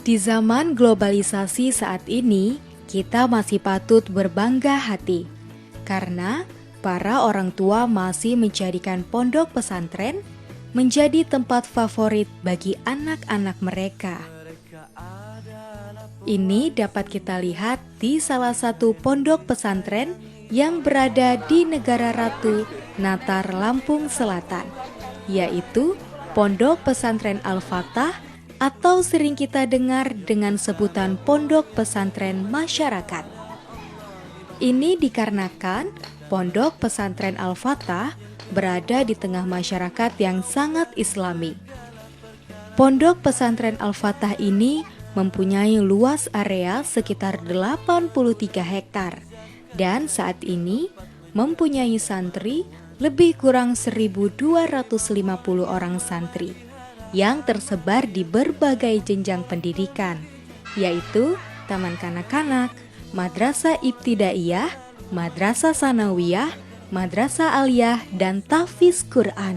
Di zaman globalisasi saat ini, kita masih patut berbangga hati karena para orang tua masih menjadikan pondok pesantren menjadi tempat favorit bagi anak-anak mereka. Ini dapat kita lihat di salah satu pondok pesantren yang berada di Negara Ratu, Natar, Lampung Selatan, yaitu Pondok Pesantren Al-Fatah atau sering kita dengar dengan sebutan Pondok Pesantren Masyarakat. Ini dikarenakan Pondok Pesantren Al-Fatah berada di tengah masyarakat yang sangat islami. Pondok Pesantren Al-Fatah ini mempunyai luas area sekitar 83 hektar dan saat ini mempunyai santri lebih kurang 1.250 orang santri yang tersebar di berbagai jenjang pendidikan, yaitu taman kanak-kanak, madrasah ibtidaiyah, madrasah sanawiyah, madrasah aliyah, dan tahfiz Quran.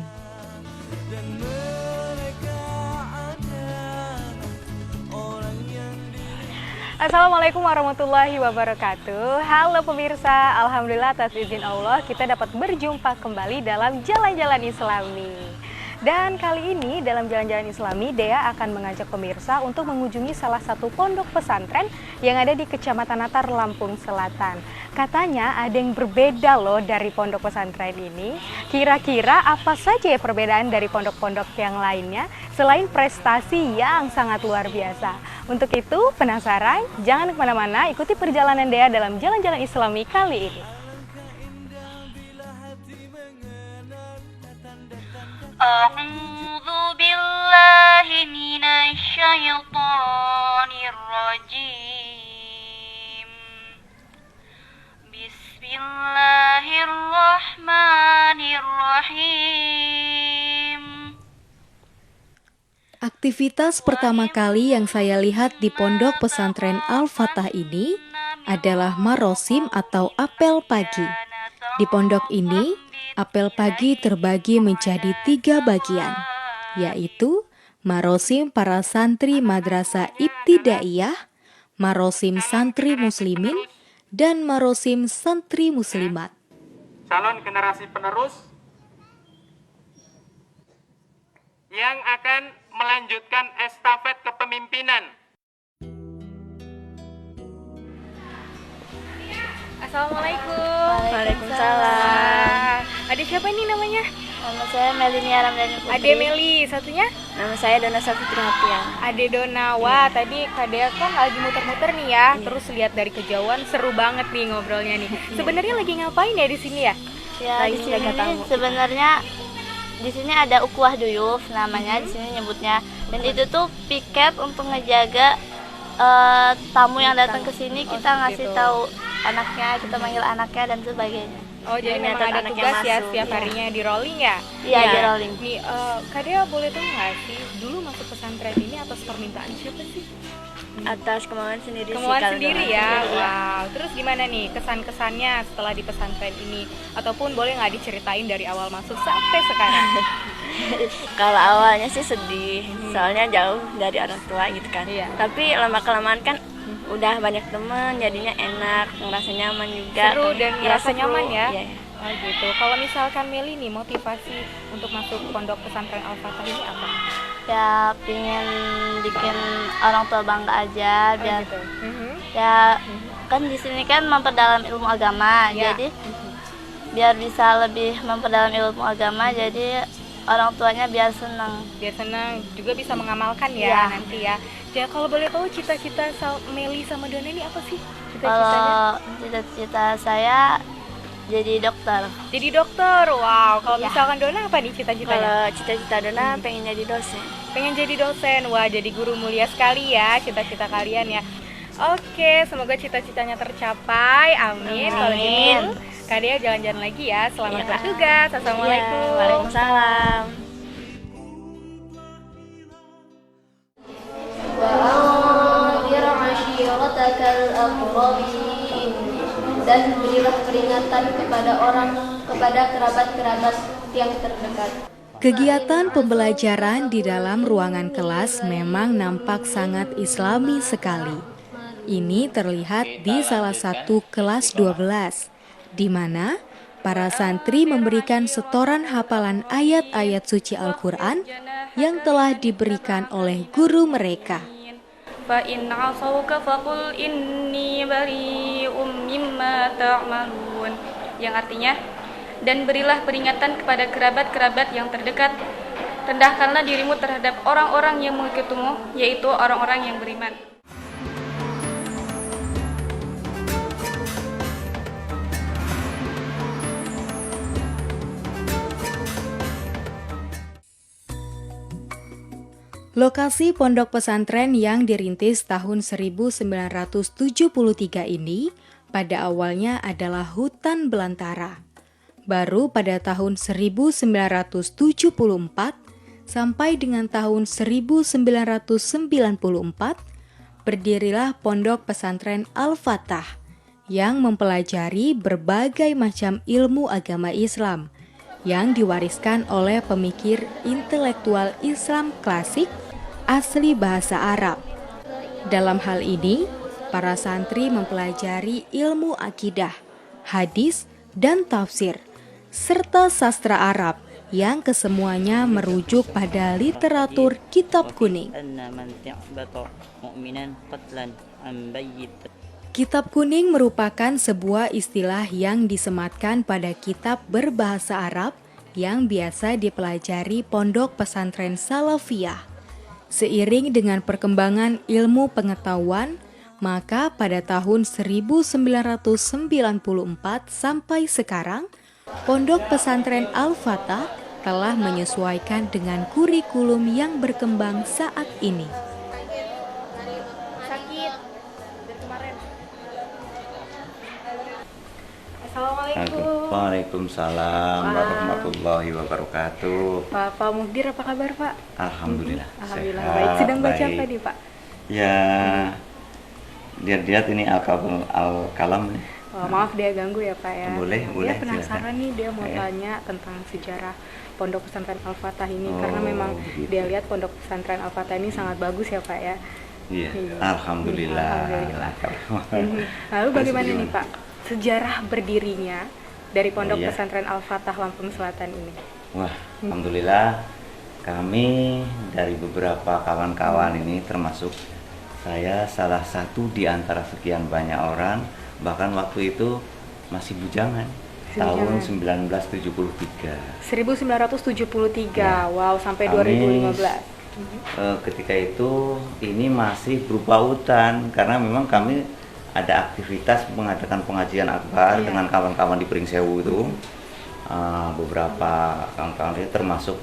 Assalamualaikum warahmatullahi wabarakatuh. Halo pemirsa, alhamdulillah atas izin Allah kita dapat berjumpa kembali dalam Jalan-Jalan Islami. Dan kali ini dalam Jalan-Jalan Islami, Dea akan mengajak pemirsa untuk mengunjungi salah satu pondok pesantren yang ada di Kecamatan Natar, Lampung Selatan. Katanya ada yang berbeda loh dari pondok pesantren ini. Kira-kira apa saja ya perbedaan dari pondok-pondok yang lainnya selain prestasi yang sangat luar biasa? Untuk itu, penasaran? Jangan kemana-mana, ikuti perjalanan Dea dalam Jalan-Jalan Islami kali ini. A'udzu billahi minasy syaithanir rajim. Bismillahirrahmanirrahim. Aktivitas pertama kali yang saya lihat di Pondok Pesantren Al-Fatah ini adalah marosim atau apel pagi. Di pondok ini, apel pagi terbagi menjadi 3 bagian, yaitu marosim para santri madrasah ibtidaiyah, marosim santri muslimin, dan marosim santri muslimat. Calon generasi penerus yang akan melanjutkan estafet kepemimpinan. Assalamualaikum. Waalaikumsalam. Adik siapa ini namanya? Nama saya Melinia Ramdhani Putri. Ade Meli, satunya? Nama saya Dona Safitri Hapian. Ade Dona. Wah, tadi Kak Dea kan lagi muter-muter nih ya. Terus lihat dari kejauhan, seru banget nih ngobrolnya nih. Sebenarnya lagi ngapain ya di sini ya? Ya, Lagi di sini jaga tamu. sebenarnya di sini ada ukhuwah duyuf namanya, di sini nyebutnya. Dan itu tuh piket untuk ngejaga tamu yang datang ke sini, kita ngasih gitu. tahu anaknya, kita manggil anaknya dan sebagainya. Oh, jadi Ini memang ada anak yang tugas ya masuk, setiap iya. harinya di rolling ya? Iya, di rolling. Nih, Kak Dea boleh tahu nggak sih, dulu masuk pesantren ini atas permintaan siapa sih? Atas kemauan sendiri Kemauan kalau sendiri Dona ya? sendiri, ya. Wow, terus gimana nih kesan-kesannya setelah di pesantren ini? Ataupun boleh nggak diceritain dari awal masuk sampai sekarang? Kalau awalnya sih sedih, soalnya jauh dari orang tua gitu kan. Iya. Tapi lama-kelamaan kan udah banyak teman, jadinya enak, ngerasa nyaman juga. Seru dan Iya, ngerasa seru. nyaman ya? Iya. Oh gitu. Kalau misalkan Meli nih, motivasi untuk masuk pondok pesantren Al-Fatah ini apa? Ya pingin bikin orang tua bangga aja, Oh biar gitu. ya kan di sini kan memperdalam ilmu agama, Ya. jadi biar bisa lebih memperdalam ilmu agama, jadi orang tuanya biar senang. Biar senang, juga bisa mengamalkan ya Iya. nanti ya. Ya kalau boleh tahu cita-cita Meli sama Dona ini apa sih? Cita-citanya? Kalau cita-cita saya jadi dokter. Jadi dokter. Wow, kalau Iya. misalkan Dona apa nih cita-citanya? Kalau cita-cita Dona pengen jadi dosen. Pengen jadi dosen. Wah, jadi guru mulia sekali ya cita-cita kalian ya. Oke, semoga cita-citanya tercapai. Amin. Kalau gitu, Kak Dea jalan-jalan lagi ya. Selamat Iya. bertugas. Assalamualaikum. Iya, waalaikumsalam. وأنذر عشيرتك الأقربين dan berilah peringatan kepada kerabat-kerabat yang terdekat. Kegiatan pembelajaran di dalam ruangan kelas memang nampak sangat islami sekali. Ini terlihat di salah satu kelas 12, di mana para santri memberikan setoran hafalan ayat-ayat suci Al-Quran yang telah diberikan oleh guru mereka. فَإِنْ عَصَوْكَ فَقُلْ إِنِّي بَرِيءٌ مِّمَّا تَعْمَلُونَ, yang artinya, dan berilah peringatan kepada kerabat-kerabat yang terdekat, rendahkanlah dirimu terhadap orang-orang yang mengikutimu, yaitu orang-orang yang beriman. Lokasi pondok pesantren yang dirintis tahun 1973 ini pada awalnya adalah hutan belantara. Baru pada tahun 1974 sampai dengan tahun 1994 berdirilah pondok pesantren Al-Fatah yang mempelajari berbagai macam ilmu agama Islam yang diwariskan oleh pemikir intelektual Islam klasik asli bahasa Arab. Dalam hal ini, para santri mempelajari ilmu akidah, hadis, dan tafsir, serta sastra Arab yang kesemuanya merujuk pada literatur kitab kuning. Kitab kuning merupakan sebuah istilah yang disematkan pada kitab berbahasa Arab yang biasa dipelajari pondok pesantren Salafiyah. Seiring dengan perkembangan ilmu pengetahuan, maka pada tahun 1994 sampai sekarang, pondok pesantren Al-Fatah telah menyesuaikan dengan kurikulum yang berkembang saat ini. Assalamualaikum. Waalaikumsalam warahmatullahi wabarakatuh. Pak Muhdir, apa kabar Pak? Alhamdulillah. Alhamdulillah Sehat, baik. Sedang baca baik. apa nih Pak? Ya, lihat-lihat ini al-kalam nih. Maaf dia ganggu ya Pak ya. Boleh, Dia penasaran silakan. nih, dia mau Ya. tanya tentang sejarah pondok pesantren Al-Fatah ini, Oh, karena memang gitu. dia lihat pondok pesantren Al-Fatah ini sangat bagus ya Pak ya. Iya, Iya. alhamdulillah. Alhamdulillah. Lalu bagaimana nih Pak sejarah berdirinya dari pondok Oh, iya. pesantren Al-Fatah Lampung Selatan ini? Wah, alhamdulillah kami dari beberapa kawan-kawan ini termasuk saya salah satu di antara sekian banyak orang, bahkan waktu itu masih bujangan. Tahun 1973. 1973, Ya. wow, sampai Kami, 2015. ketika itu ini masih berupa hutan karena memang kami ada aktivitas mengadakan pengajian akbar Iya. dengan kawan-kawan di Pringsewu itu. Beberapa kawan-kawan itu termasuk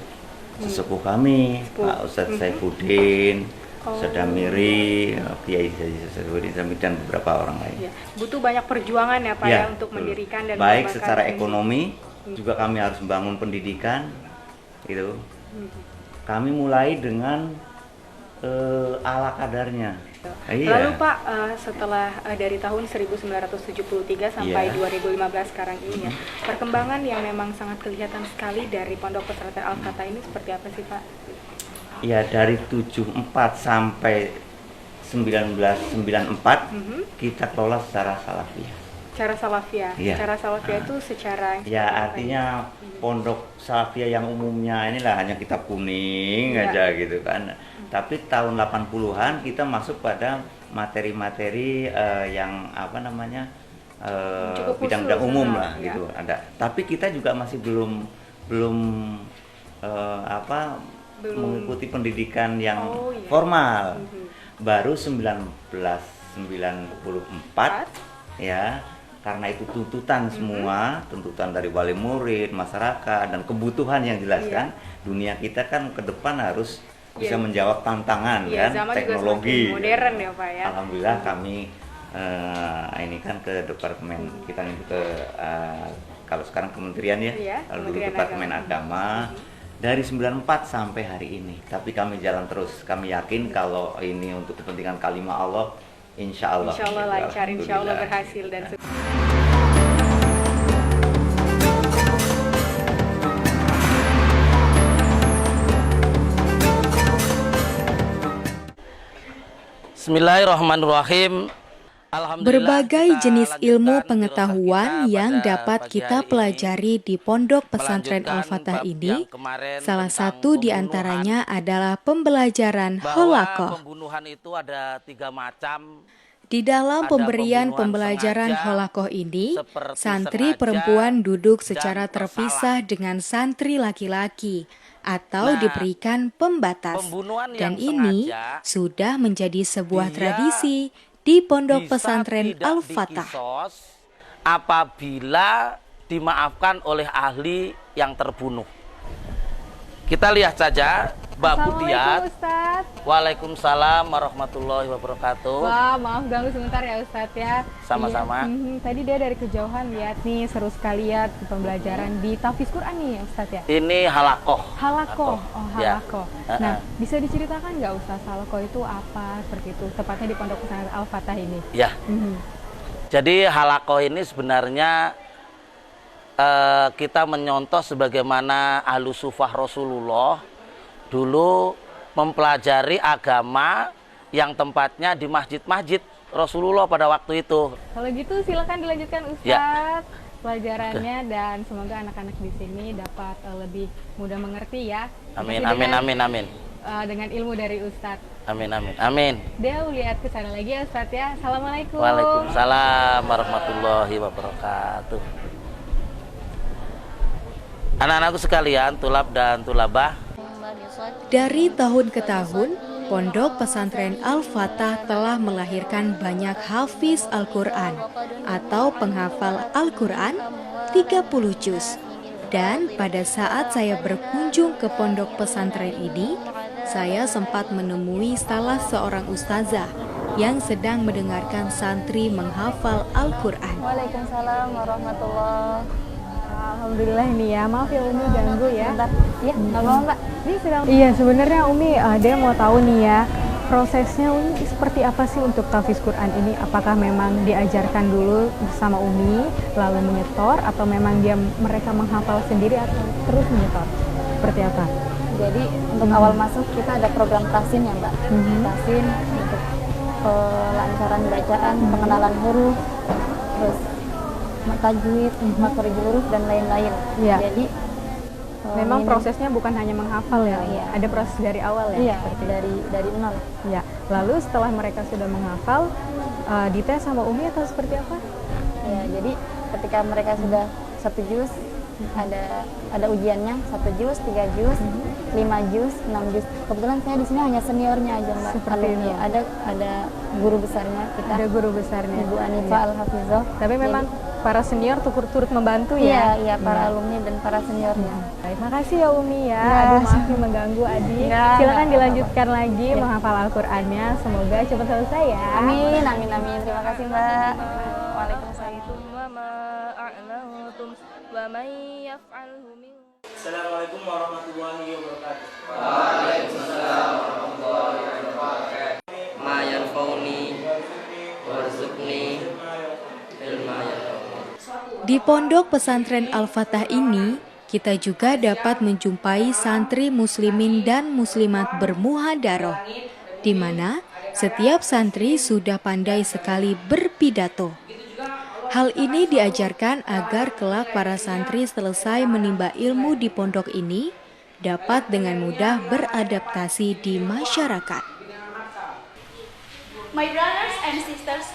sesepuh kami, Pak Ustadz Saifuddin, Ustadz Damiri, Kiai Saifuddin dan beberapa orang lain. Ya. Butuh banyak perjuangan ya Pak Ya, ya untuk betul. mendirikan dan baik mengembangkan secara ini. ekonomi juga kami harus membangun pendidikan itu. Kami mulai dengan ala kadarnya. Iya. Lalu Pak, setelah dari tahun 1973 sampai Iya. 2015 sekarang ini ya, perkembangan yang memang sangat kelihatan sekali dari pondok pesantren Al-Fatah ini seperti apa sih Pak? Ya, dari 74 sampai 1994 kita kelola secara salafiyah. Cara salafiyah. Iya. Cara salafiyah itu secara Ya, artinya pondok salafiyah yang umumnya inilah hanya kitab kuning Iya. aja gitu kan. Tapi tahun 80-an kita masuk pada materi-materi yang apa namanya Cukup bidang-bidang khusus, umum ya. lah gitu ada. Tapi kita juga masih belum mengikuti pendidikan yang Oh, iya. formal. Baru 1994 ya, karena itu tuntutan semua, tuntutan dari wali murid, masyarakat, dan kebutuhan yang jelas kan. Dunia kita kan ke depan harus bisa Iya. menjawab tantangan Iya, kan, zaman juga teknologi. semakin modern ya Pak ya. Alhamdulillah kami ini kan ke departemen, kita ini ke kalau sekarang kementerian ya, Iya, kalau dulu Kementerian departemen agama. Dari 94 sampai hari ini, tapi kami jalan terus. Kami yakin kalau ini untuk kepentingan kalimah Allah, insya Allah. Insya Allah lancar, insya Allah Alhamdulillah. berhasil dan sukses. Bismillahirrahmanirrahim. Berbagai jenis ilmu pengetahuan yang dapat kita pelajari di Pondok Pesantren Al-Fatah ini, salah satu di antaranya adalah pembelajaran holaqoh. Pembunuhan itu ada 3 macam. Di dalam pemberian pembelajaran holaqoh ini, santri perempuan duduk secara terpisah dengan santri laki-laki atau diberikan pembatas. Dan ini sudah menjadi sebuah tradisi di Pondok Pesantren Al-Fatah. Apabila dimaafkan oleh ahli yang terbunuh. Kita lihat saja Mbak Budiat. Waalaikumsalam warahmatullahi wabarakatuh. Wah, maaf ganggu sebentar ya Ustadz ya. Sama-sama. Iya. Tadi dia dari kejauhan lihat nih, seru sekali ya pembelajaran di Tahfiz Quran nih ya Ustadz ya. Ini halakoh. Halakoh, Ya. halakoh. Nah, bisa diceritakan nggak Ustadz halakoh itu apa seperti itu, tepatnya di Pondok Pesantren Al-Fatah ini? Ya. Jadi halakoh ini sebenarnya kita menyontoh sebagaimana ahlu sufah Rasulullah dulu mempelajari agama yang tempatnya di masjid-masjid Rasulullah pada waktu itu. Kalau gitu silakan dilanjutkan Ustadz pelajarannya dan semoga anak-anak di sini dapat lebih mudah mengerti ya. Amin, amin, amin, amin. Dengan ilmu dari Ustadz. Amin, amin, amin. Dia lihat ke sana lagi ya Ustadz ya. Assalamualaikum. Waalaikumsalam warahmatullahi wabarakatuh. Anak-anakku sekalian, tulab dan tulabah. Dari tahun ke tahun, Pondok Pesantren Al-Fatah telah melahirkan banyak hafiz Al-Quran atau penghafal Al-Quran 30 juz. Dan pada saat saya berkunjung ke pondok pesantren ini, saya sempat menemui salah seorang ustazah yang sedang mendengarkan santri menghafal Al-Quran. Waalaikumsalam warahmatullahi wabarakatuh. Alhamdulillah nih ya, maaf ya Umi ganggu ya. Iya, nggak apa-apa Mbak. Ini sedang. Iya sebenarnya Umi, dia mau tahu nih ya, prosesnya Umi seperti apa sih untuk tahfiz Quran ini? Apakah memang diajarkan dulu bersama Umi, lalu menyetor, atau memang mereka menghafal sendiri atau terus menyetor? Seperti apa? Jadi untuk awal masuk kita ada program tahsin ya Mbak. Tahsin untuk pelancaran bacaan, pengenalan huruf, terus tajwid, makhrij huruf dan lain-lain. Iya. Jadi memang prosesnya bukan hanya menghafal ya, ada proses dari awal ya. Iya, dari nol. Ya. Lalu setelah mereka sudah menghafal, dites sama Umi atau seperti apa? Ya, jadi ketika mereka sudah 1 juz, ada ujiannya 1 juz, 3 juz, 5 juz, 6 juz. Kebetulan saya di sini hanya seniornya aja Mbak. Seperti itu. Ada guru besarnya kita. Ada guru besarnya. Ibu Anifah Al-Hafizah. Tapi memang para senior turut membantu ya? Iya, para alumni dan para seniornya. Baik, makasih ya Umi ya. Aduh, maaf nih mengganggu adik. Silakan dilanjutkan lagi menghafal Al-Qur'annya. Semoga cepat selesai ya. Amin, amin, amin. Terima kasih Mbak. Waalaikumsalam. Assalamualaikum warahmatullahi wabarakatuh. Waalaikumsalam warahmatullahi wabarakatuh. Ma yanfa'uni warzuqni ilma yanfa'uni. Di Pondok Pesantren Al-Fatah ini, kita juga dapat menjumpai santri muslimin dan muslimat bermuhadaroh, di mana setiap santri sudah pandai sekali berpidato. Hal ini diajarkan agar kelak para santri selesai menimba ilmu di pondok ini dapat dengan mudah beradaptasi di masyarakat. My brothers and sisters,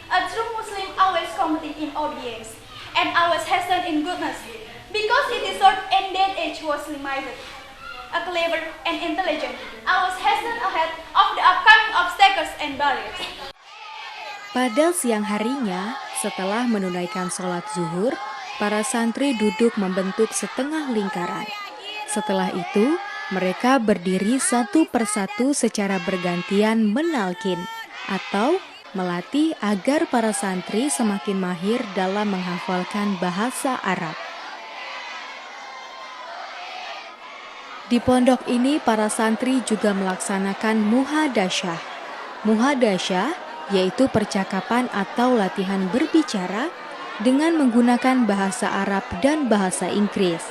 a true Muslim always committed in obedience and always hasten in goodness, because it is short and that age was limited. A clever and intelligent, always hasten ahead of the upcoming obstacles and barriers. Pada siang harinya, setelah menunaikan sholat zuhur, para santri duduk membentuk setengah lingkaran. Setelah itu, mereka berdiri satu persatu secara bergantian menalkin atau melatih agar para santri semakin mahir dalam menghafalkan bahasa Arab. Di pondok ini, para santri juga melaksanakan muhadasyah. Muhadasyah yaitu percakapan atau latihan berbicara dengan menggunakan bahasa Arab dan bahasa Inggris.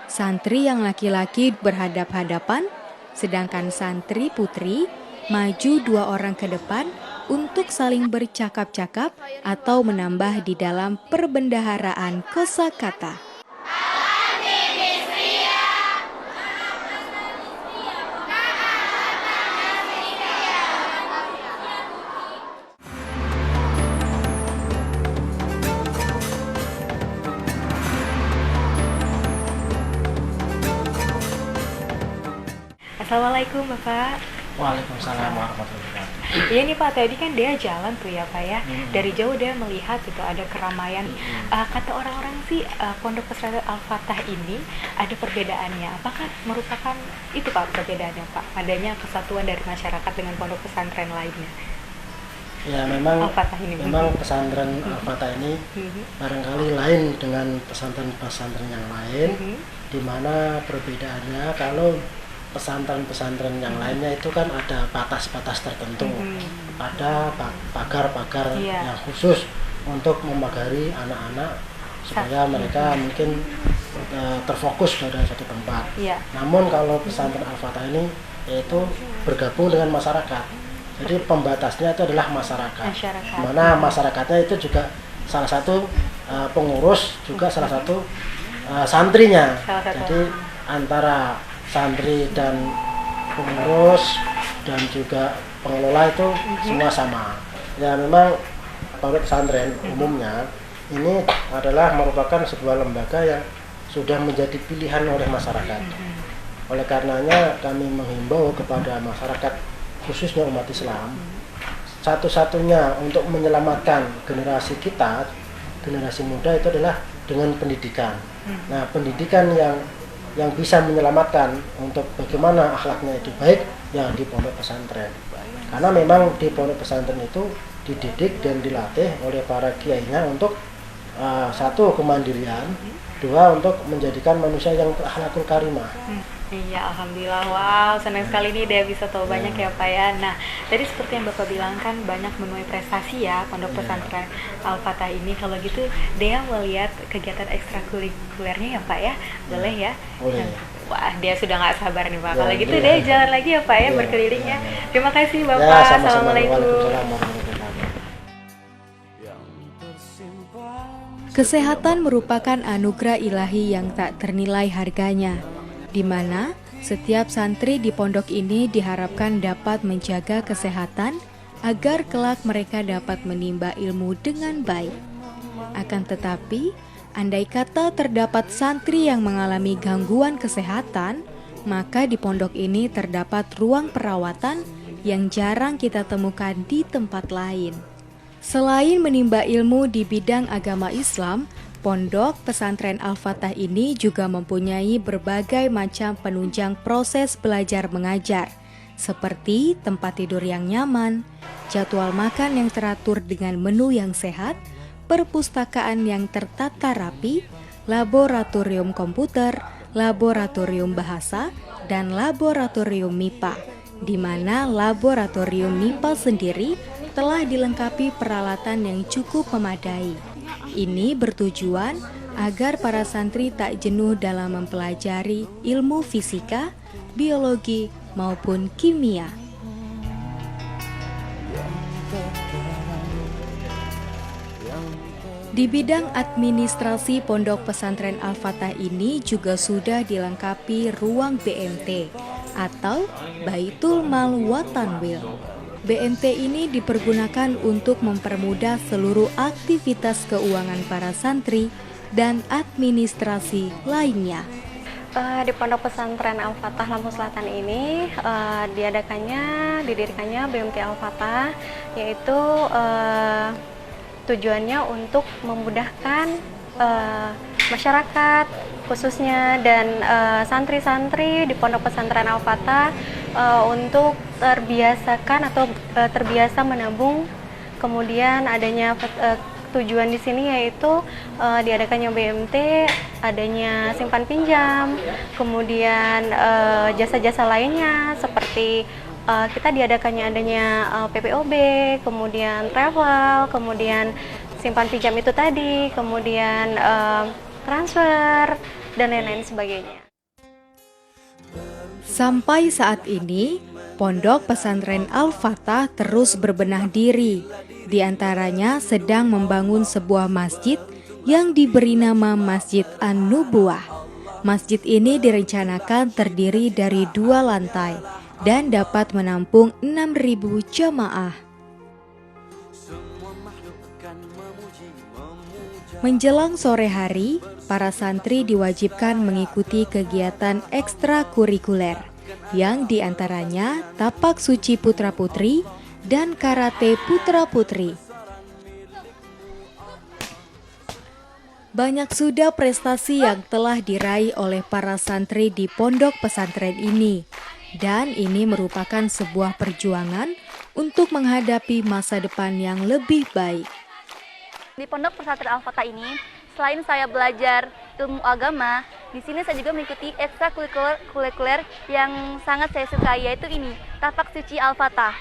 Santri yang laki-laki berhadap-hadapan, sedangkan santri putri maju 2 orang ke depan untuk saling bercakap-cakap atau menambah di dalam perbendaharaan kosakata. Assalamualaikum Bapak. Waalaikumsalam warahmatullahi wabarakatuh. Iya nih Pak, tadi kan dia jalan tuh ya Pak ya. Dari jauh dia melihat itu ada keramaian. Kata orang-orang sih Pondok Pesantren Al-Fatah ini ada perbedaannya. Apakah merupakan itu Pak perbedaannya Pak? Adanya kesatuan dari masyarakat dengan pondok pesantren lainnya. Ya memang Al-Fatah ini. memang pesantren Al-Fatah ini barangkali lain dengan pesantren-pesantren yang lain, di mana perbedaannya kalau pesantren-pesantren yang lainnya itu kan ada batas-batas tertentu, ada pagar-pagar yang khusus untuk memagari anak-anak supaya mereka mungkin terfokus pada satu tempat. Namun kalau pesantren Al-Fatah ini yaitu bergabung dengan masyarakat, jadi pembatasnya itu adalah masyarakat. Mana masyarakatnya itu juga salah satu pengurus, juga salah satu santrinya. Jadi antara santri dan pengurus dan juga pengelola itu semua sama. Ya memang pondok pesantren umumnya ini adalah merupakan sebuah lembaga yang sudah menjadi pilihan oleh masyarakat. Oleh karenanya kami menghimbau kepada masyarakat khususnya umat Islam, satu-satunya untuk menyelamatkan generasi kita, generasi muda itu adalah dengan pendidikan. Nah, pendidikan yang bisa menyelamatkan untuk bagaimana akhlaknya itu baik ya di pondok pesantren. Karena memang di pondok pesantren itu dididik dan dilatih oleh para kiainya untuk satu kemandirian, dua untuk menjadikan manusia yang berakhlakul karimah. Iya, alhamdulillah. Wow, senang sekali nih dia bisa tahu banyak ya Pak ya. Nah, tadi seperti yang Bapak bilang kan banyak menuai prestasi ya pondok pesantren Al-Fatah ini. Kalau gitu dia melihat kegiatan ekstrakurikulernya ya Pak ya, boleh ya? Boleh. Wah, dia sudah nggak sabar nih Pak. Kalau gitu dia jalan lagi ya Pak ya, berkelilingnya. Terima kasih Bapak. Sama-sama. Assalamualaikum. Waalaikumsalam warahmatullahi wabarakatuh. Kesehatan merupakan anugerah ilahi yang tak ternilai harganya, di mana setiap santri di pondok ini diharapkan dapat menjaga kesehatan agar kelak mereka dapat menimba ilmu dengan baik. Akan tetapi, andai kata terdapat santri yang mengalami gangguan kesehatan, maka di pondok ini terdapat ruang perawatan yang jarang kita temukan di tempat lain. Selain menimba ilmu di bidang agama Islam, Pondok Pesantren Al-Fatah ini juga mempunyai berbagai macam penunjang proses belajar mengajar, seperti tempat tidur yang nyaman, jadwal makan yang teratur dengan menu yang sehat, perpustakaan yang tertata rapi, laboratorium komputer, laboratorium bahasa, dan laboratorium MIPA, di mana laboratorium MIPA sendiri telah dilengkapi peralatan yang cukup memadai. Ini bertujuan agar para santri tak jenuh dalam mempelajari ilmu fisika, biologi, maupun kimia. Di bidang administrasi Pondok Pesantren Al-Fatah ini juga sudah dilengkapi ruang BMT atau Baitul Mal wa Tanwil. BMT ini dipergunakan untuk mempermudah seluruh aktivitas keuangan para santri dan administrasi lainnya. Di Pondok Pesantren Al-Fatah Lampung Selatan ini didirikannya BMT Al-Fatah, yaitu tujuannya untuk memudahkan masyarakat khususnya dan santri-santri di Pondok Pesantren Al-Fatah untuk terbiasa menabung. Kemudian adanya tujuan di sini yaitu diadakannya BMT, adanya simpan pinjam, kemudian jasa-jasa lainnya seperti kita diadakannya adanya PPOB, kemudian travel, kemudian simpan pinjam itu tadi, kemudian transfer dan lain-lain sebagainya. Sampai saat ini, Pondok Pesantren Al-Fatah terus berbenah diri. Di antaranya sedang membangun sebuah masjid yang diberi nama Masjid An-Nubuwah. Masjid ini direncanakan terdiri dari 2 lantai dan dapat menampung 6.000 jamaah. Menjelang sore hari, para santri diwajibkan mengikuti kegiatan ekstrakurikuler, yang diantaranya tapak suci putra-putri dan karate putra-putri. Banyak sudah prestasi yang telah diraih oleh para santri di pondok pesantren ini, dan ini merupakan sebuah perjuangan untuk menghadapi masa depan yang lebih baik. Di Pondok Pesantren Al-Fatah ini, selain saya belajar ilmu agama, di sini saya juga mengikuti ekstrakurikuler yang sangat saya sukai, yaitu ini, tapak suci Al-Fatah.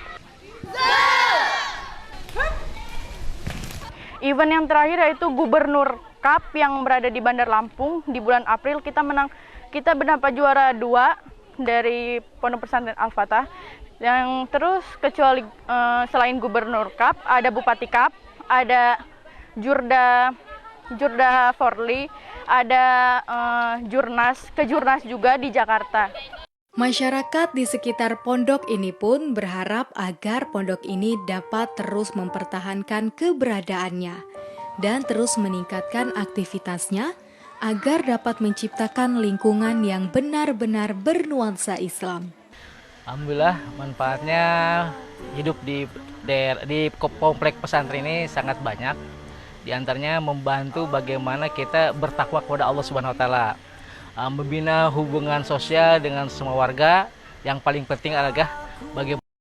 Event yang terakhir yaitu Gubernur Cup yang berada di Bandar Lampung di bulan April. Kita mendapat juara 2 dari Pondok Pesantren Al-Fatah. Yang terus kecuali selain Gubernur Cup, ada Bupati Cup, ada Jurda Forli, ada Kejurnas juga di Jakarta. Masyarakat di sekitar pondok ini pun berharap agar pondok ini dapat terus mempertahankan keberadaannya dan terus meningkatkan aktivitasnya agar dapat menciptakan lingkungan yang benar-benar bernuansa Islam. Alhamdulillah, manfaatnya hidup di komplek pesantren ini sangat banyak. Di antaranya membantu bagaimana kita bertakwa kepada Allah Subhanahu wa taala. Membina hubungan sosial dengan semua warga. Yang paling penting adalah bagaimana